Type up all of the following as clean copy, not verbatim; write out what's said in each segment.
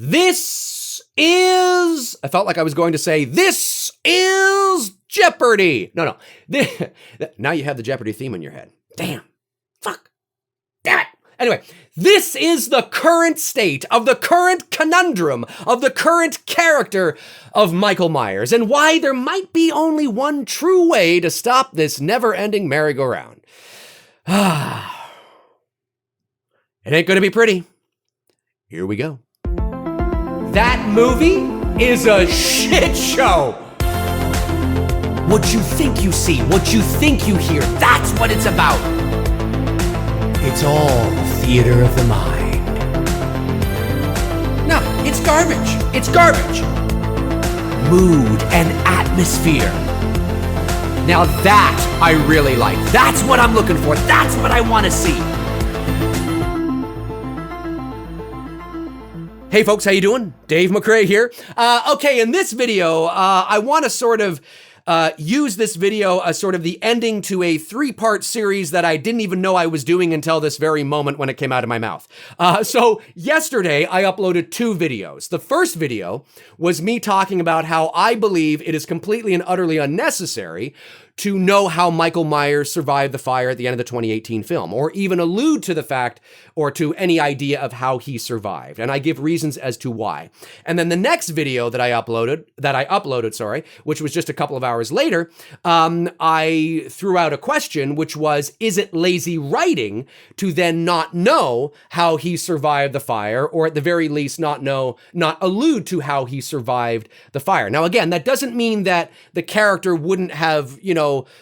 This is, I felt like I was going to say, this is Jeopardy. No. Now you have the Jeopardy theme in your head. Damn. Fuck. Damn it. Anyway, this is the current state of the current conundrum of the current character of Michael Myers and why there might be only one true way to stop this never-ending merry-go-round. It ain't gonna be pretty. Here we go. That movie is a shit show. What you think you see, what you think you hear, that's what it's about. It's all theater of the mind. No, it's garbage. It's garbage. Mood and atmosphere. Now that I really like. That's what I'm looking for. That's what I want to see. Hey folks, how you doing? Dave McRae here. Okay, in this video, I want to sort of use this video as sort of the ending to a 3-part series that I didn't even know I was doing until this very moment when it came out of my mouth. So yesterday, I uploaded 2 videos. The first video was me talking about how I believe it is completely and utterly unnecessary to know how Michael Myers survived the fire at the end of the 2018 film, or even allude to the fact or to any idea of how he survived. And I give reasons as to why. And then the next video that I uploaded, which was just a couple of hours later, I threw out a question, which was, is it lazy writing to then not know how he survived the fire, or at the very least not allude to how he survived the fire? Now, again, that doesn't mean that the character wouldn't have,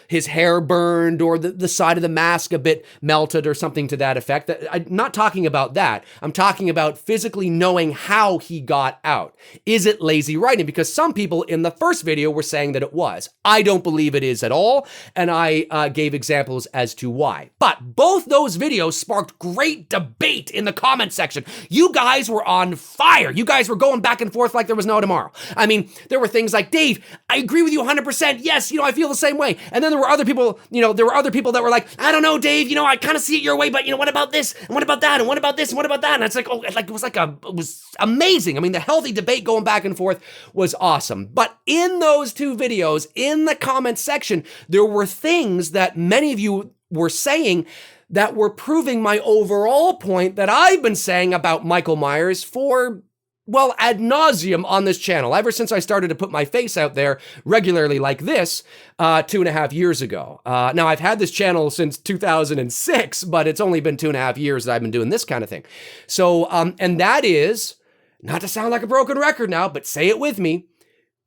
his hair burned or the side of the mask a bit melted or something to that effect. I'm not talking about that. I'm talking about physically knowing how he got out. Is it lazy writing? Because some people in the first video were saying that it was. I don't believe it is at all, and I gave examples as to why. But both those videos sparked great debate in the comment section. You guys were on fire. You guys were going back and forth like there was no tomorrow. I mean, there were things like, Dave, I agree with you 100%. Yes, I feel the same way. And then there were other people, that were like, I don't know, Dave, I kind of see it your way, but what about this? And what about that? And what about this? And what about that? And it's like, it was amazing. I mean, the healthy debate going back and forth was awesome. But in those 2 videos, in the comment section, there were things that many of you were saying that were proving my overall point that I've been saying about Michael Myers for, well, ad nauseum on this channel, ever since I started to put my face out there regularly like this 2.5 years ago. Now, I've had this channel since 2006, but it's only been 2.5 years that I've been doing this kind of thing. So, and that is, not to sound like a broken record now, but say it with me,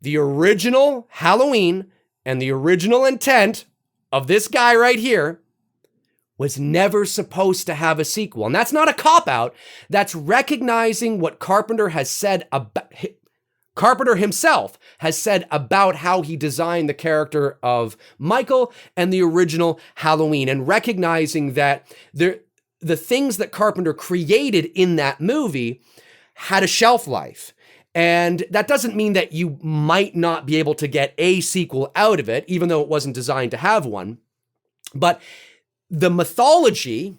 the original Halloween and the original intent of this guy right here was never supposed to have a sequel. And that's not a cop-out. That's recognizing what Carpenter himself has said about how he designed the character of Michael and the original Halloween, and recognizing that the things that Carpenter created in that movie had a shelf life. And that doesn't mean that you might not be able to get a sequel out of it, even though it wasn't designed to have one. But the mythology,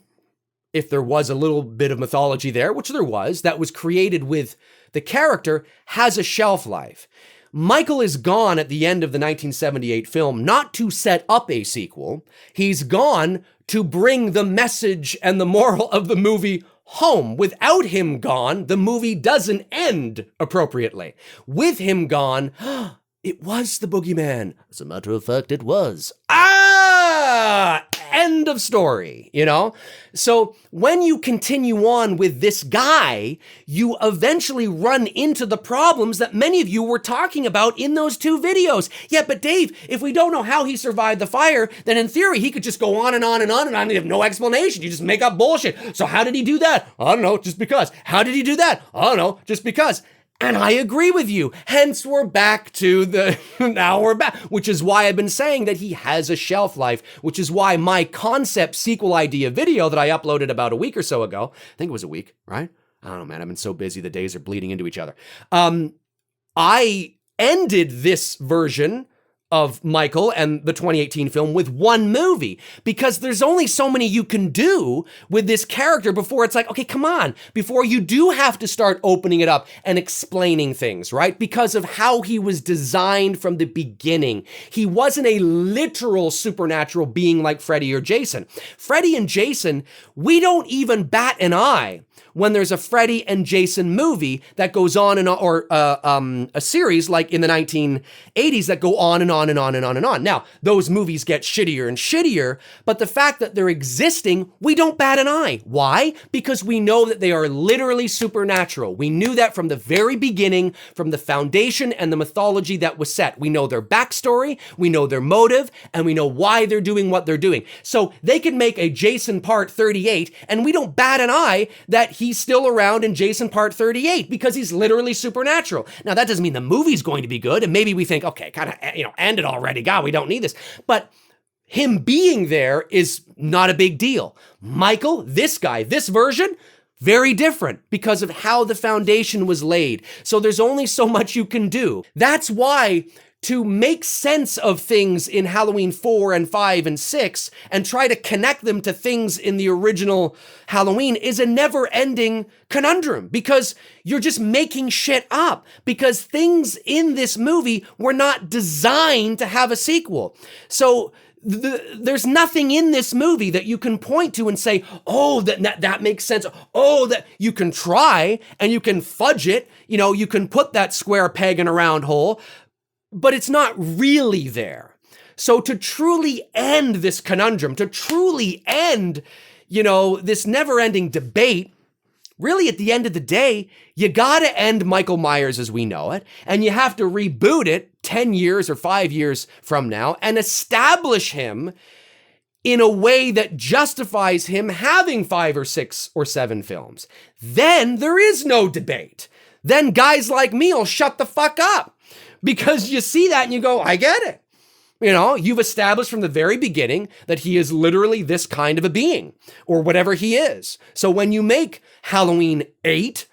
if there was a little bit of mythology there, which there was, that was created with the character, has a shelf life. Michael is gone at the end of the 1978 film, not to set up a sequel. He's gone to bring the message and the moral of the movie home. Without him gone, the movie doesn't end appropriately. With him gone, it was the boogeyman. As a matter of fact, it was. End of story, So when you continue on with this guy, you eventually run into the problems that many of you were talking about in those 2 videos. Yeah, but Dave, if we don't know how he survived the fire, then in theory, he could just go on and on and on and on and have no explanation. You just make up bullshit. So how did he do that? I don't know, just because. How did he do that? I don't know, just because. And I agree with you. Hence, we're back to now we're back, which is why I've been saying that he has a shelf life, which is why my concept sequel idea video that I uploaded about a week or so ago, I think it was a week, right? I don't know, man. I've been so busy. The days are bleeding into each other. I ended this version of Michael and the 2018 film with one movie, because there's only so many you can do with this character before it's like, okay, come on, before you do have to start opening it up and explaining things, right? Because of how he was designed from the beginning. He wasn't a literal supernatural being like Freddy or Jason. Freddy and Jason, we don't even bat an eye when there's a Freddy and Jason movie that goes on and on, or a series like in the 1980s that go on and on and on and on and on. Now, those movies get shittier and shittier, but the fact that they're existing, we don't bat an eye. Why? Because we know that they are literally supernatural. We knew that from the very beginning, from the foundation and the mythology that was set. We know their backstory, we know their motive, and we know why they're doing what they're doing. So they can make a Jason Part 38, and we don't bat an eye that he's still around in Jason Part 38 because he's literally supernatural. Now, that doesn't mean the movie's going to be good, and maybe we think, okay, kind of, end it already. God, we don't need this. But him being there is not a big deal. Michael, this guy, this version, very different because of how the foundation was laid. So there's only so much you can do. That's why to make sense of things in Halloween 4 and 5 and 6 and try to connect them to things in the original Halloween is a never-ending conundrum, because you're just making shit up, because things in this movie were not designed to have a sequel. So there's nothing in this movie that you can point to and say, oh, that makes sense. Oh, that you can try and you can fudge it. You can put that square peg in a round hole, but it's not really there. So to truly end this conundrum, to truly end, this never-ending debate, really at the end of the day, you gotta end Michael Myers as we know it, and you have to reboot it 10 years or 5 years from now and establish him in a way that justifies him having 5 or 6 or 7 films. Then there is no debate. Then guys like me will shut the fuck up. Because you see that and you go, I get it. You've established from the very beginning that he is literally this kind of a being, or whatever he is. So when you make Halloween 8,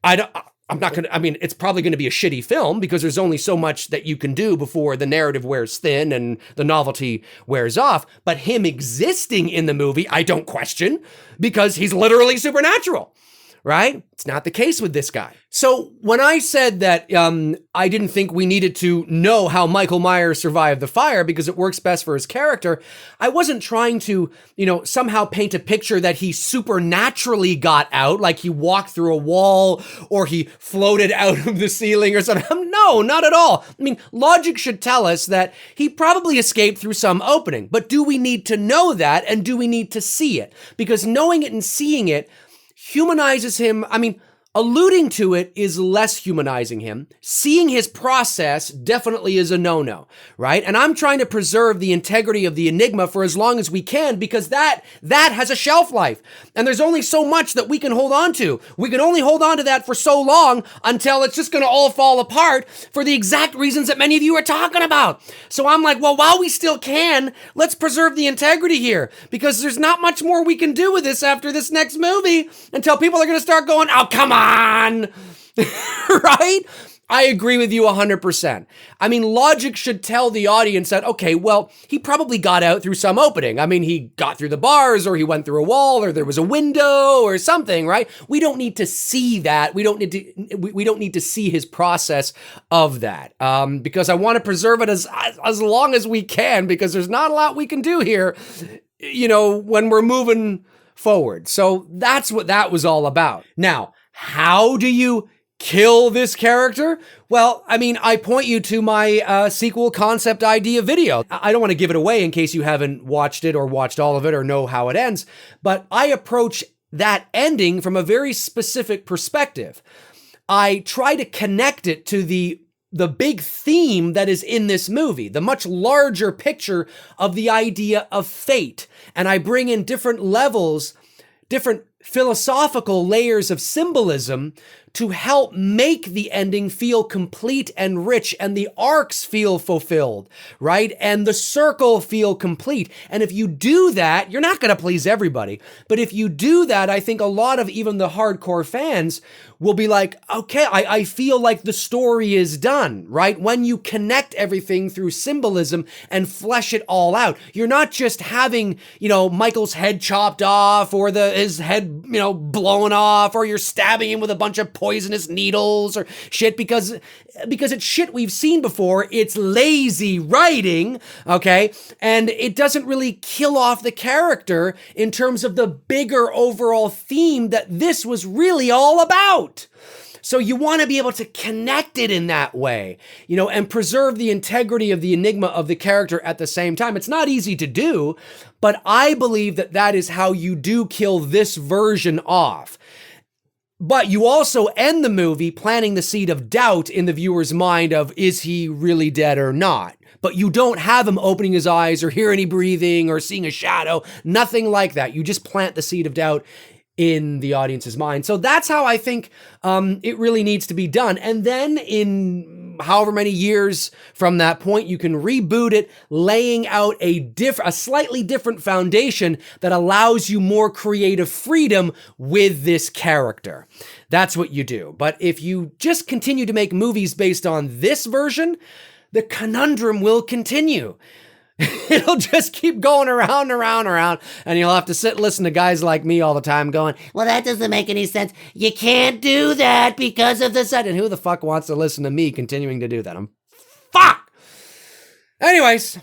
it's probably going to be a shitty film because there's only so much that you can do before the narrative wears thin and the novelty wears off. But him existing in the movie, I don't question, because he's literally supernatural. Right? It's not the case with this guy. So when I said that I didn't think we needed to know how Michael Myers survived the fire because it works best for his character, I wasn't trying to, somehow paint a picture that he supernaturally got out, like he walked through a wall or he floated out of the ceiling or something. No, not at all. Logic should tell us that he probably escaped through some opening. But do we need to know that, and do we need to see it? Because knowing it and seeing it humanizes him. Alluding to it is less humanizing him. Seeing his process definitely is a no-no, right? And I'm trying to preserve the integrity of the enigma for as long as we can, because that has a shelf life. And there's only so much that we can hold on to. We can only hold on to that for so long until it's just going to all fall apart for the exact reasons that many of you are talking about. So I'm like, well, while we still can, let's preserve the integrity here, because there's not much more we can do with this after this next movie until people are going to start going, oh, come on. Right? I agree with you 100%. Logic should tell the audience that, okay, well, he probably got out through some opening. He got through the bars, or he went through a wall, or there was a window or something, right? We don't need to see that. We don't need to see his process of that, because I want to preserve it as long as we can, because there's not a lot we can do here, when we're moving forward. So that's what that was all about. Now, how do you kill this character? Well, I point you to my sequel concept idea video. I don't want to give it away in case you haven't watched it or watched all of it or know how it ends, but I approach that ending from a very specific perspective. I try to connect it to the big theme that is in this movie, the much larger picture of the idea of fate. And I bring in different levels, different philosophical layers of symbolism to help make the ending feel complete and rich and the arcs feel fulfilled, right? And the circle feel complete. And if you do that, you're not going to please everybody. But if you do that, I think a lot of even the hardcore fans will be like, okay, I feel like the story is done, right? When you connect everything through symbolism and flesh it all out, you're not just having, Michael's head chopped off or his head, blown off, or you're stabbing him with a bunch of poisonous needles or shit because it's shit we've seen before. It's lazy writing, okay? And it doesn't really kill off the character in terms of the bigger overall theme that this was really all about. So you want to be able to connect it in that way, and preserve the integrity of the enigma of the character at the same time. It's not easy to do, but I believe that that is how you do kill this version off. But you also end the movie planting the seed of doubt in the viewer's mind of, is he really dead or not? But you don't have him opening his eyes or hear any breathing or seeing a shadow, nothing like that. You just plant the seed of doubt in the audience's mind. So that's how I think it really needs to be done. And then in however many years from that point, you can reboot it, laying out a slightly different foundation that allows you more creative freedom with this character. That's what you do. But if you just continue to make movies based on this version, the conundrum will continue. It'll just keep going around and around and around, and you'll have to sit and listen to guys like me all the time going, well, that doesn't make any sense. You can't do that because of the set. And who the fuck wants to listen to me continuing to do that? Fuck! Anyways,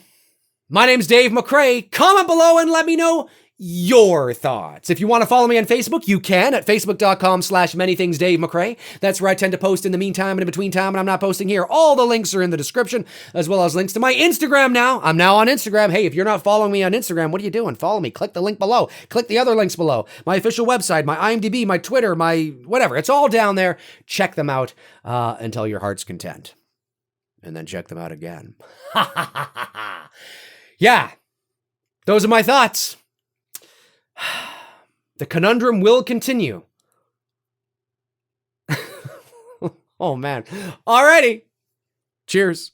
my name's Dave McRae. Comment below and let me know your thoughts. If you want to follow me on Facebook, you can at facebook.com/manythingsdavemccrae. That's where I tend to post in the meantime and in between time when I'm not posting here. All the links are in the description, as well as links to my Instagram now. I'm now on Instagram. Hey, if you're not following me on Instagram, what are you doing? Follow me. Click the link below. Click the other links below. My official website, my IMDb, my Twitter, my whatever. It's all down there. Check them out until your heart's content. And then check them out again. Yeah. Those are my thoughts. The conundrum will continue. Oh, man. Alrighty. Cheers.